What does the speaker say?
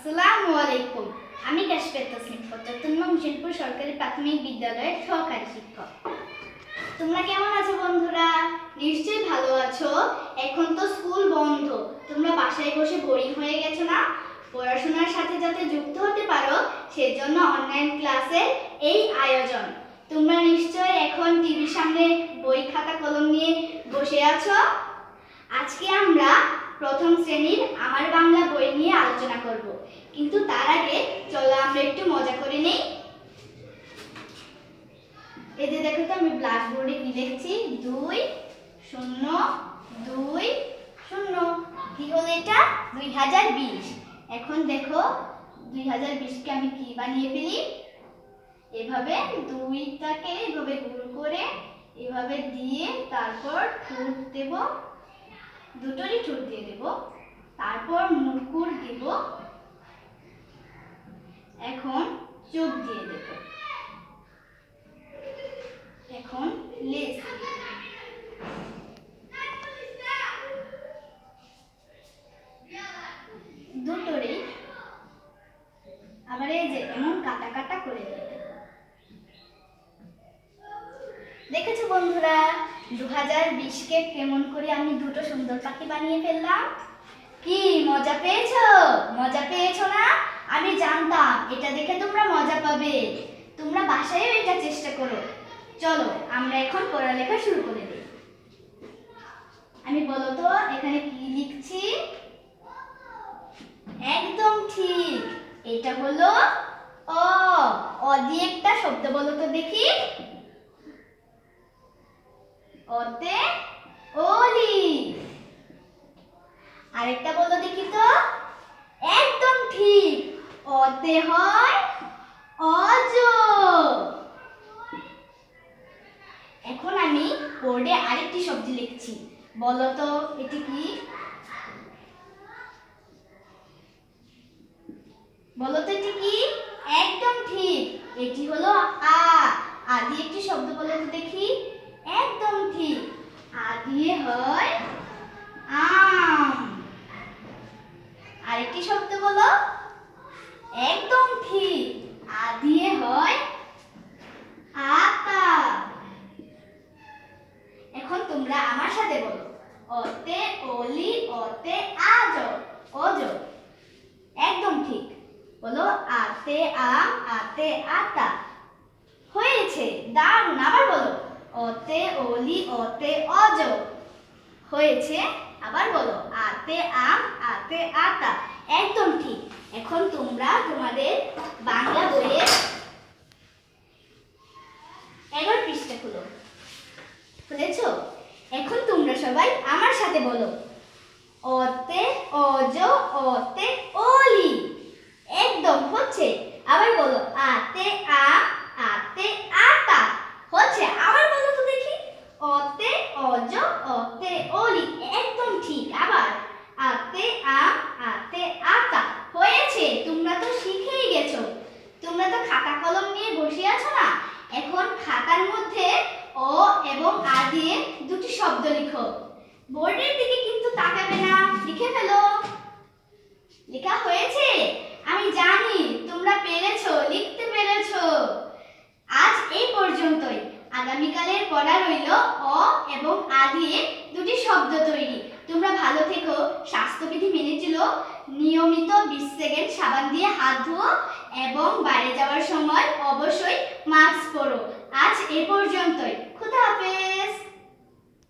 আসসালামু আলাইকুম। আমি কাশফাত তাসনিম, ৭৫ নং হোসেনপুর সরকারি প্রাথমিক বিদ্যালয়ের সহকারী শিক্ষক। তোমরা কেমন আছো বন্ধুরা? নিশ্চয়ই ভালো আছো। এখন তো স্কুল বন্ধ, তোমরা বাসায় বসে বোরিং হয়ে গেছো না? পড়াশোনার সাথে যাতে যুক্ত হতে পারো সেজন্য অনলাইন ক্লাসের এই আয়োজন। তোমরা নিশ্চয়ই এখন টিভির সামনে বই খাতা কলম নিয়ে বসে আছো। আজকে আমরা প্রথম শ্রেণীর আমার বাংলা বই নিয়ে আলোচনা করব, কিন্তু তার আগে চলো আমরা একটু মজা করে নেই। এই যে দেখো তো, আমি ব্ল্যাকবোর্ডে কি লিখছি? 2 0 2 0। কি হলো এটা? 2020। এখন দেখো 2020 কে আমি কি বানিয়ে ফেলি? এভাবে 2টাকে এভাবে গোল করে এভাবে দিয়ে তারপর ঠোঁট দেব, দুটোরই ঠোঁট দিয়ে দেব, তারপর মুকুর দেব, এখন চোখ দিয়ে দেব, এখন লেজ দুটোরই আবার এই যে এমন কাটা কাটা করে দেব। দেখেছো বন্ধুরা, 2020 কে কেমন করে আমি দুটো সুন্দর পাখি বানিয়ে ফেললাম? কি মজা পেয়েছো? মজা পেয়েছো না? আমি জানতাম এটা দেখে তোমরা মজা পাবে। তোমরা বাসায়ও এটা চেষ্টা করো। চলো আমরা এখন পড়ালেখা শুরু করে দিই। আমি বলো তো এখানে কি লিখছি? একদম ঠিক, এটা হলো অ। অ দিয়ে একটা শব্দ বলো তো দেখি। অতে অলি। আরেকটা বলো দেখি তো। একদম ঠিক, অতে হয় অজ। এখন আমি বোর্ডে আরেকটি শব্দ লিখছি, বলো তো এটি কি? বলো তো এটি কি? একদম ঠিক, এটি হলো আ। আ দিয়ে একটি শব্দ বলো তো দেখি। একদম ঠিক, আ দিয়ে হয় আম। আরেকটি শব্দ বলো। একদম ঠিক, আ দিয়ে হয় আতা। এখন তোমরা আমার সাথে বলো, অতে অলি অতে আজ। অজ। একদম ঠিক, বলো আতে আম আতে আতা। হয়েছে, দারুণ। আবার বলো, অতে অলি অতে অজ। হয়েছে, আবার বলো, আতে আম আতে আতা। একদম ঠিক। এখন তোমরা তোমাদের বাংলা বইয়ের 11 পৃষ্ঠা খুলো। খুলেছো? এখন তোমরা সবাই আমার সাথে বলো, অতে অজ অতে অলি। একদম হচ্ছে। আবার বলো, আতে আম আতে আতা। হচ্ছে, আবার বলো তো দেখি। অতে অজ অতে অলি। একদম ঠিক। আবার আতে আম আতে আতা। হয়েছে, তোমরা তো শিখেই গেছো। তোমরা তো খাতা কলম নিয়ে বসে আছো না? এখন খাতার মধ্যে অ এবং আ দিয়ে দুটি শব্দ লিখো। বোর্ডের দিকে কিন্তু তাকাবে না, লিখে ফেলো। লেখা হয়েছে? আমি জানি তোমরা পেরেছো, লিখতে পেরেছো। আজ এই পর্যন্তই। আগামীকালের পড়া রইল অ এবং আ দিয়ে দুটি শব্দ তৈরি। তোমরা ভালো থেকো, স্বাস্থ্যবিধি মেনে চলো, নিয়মিত 20 সেকেন্ড সাবান দিয়ে হাত ধুও এবং বাইরে যাওয়ার সময় অবশ্যই মাস্ক পরো। আজ এই পর্যন্তই। খোদা হাফেজ।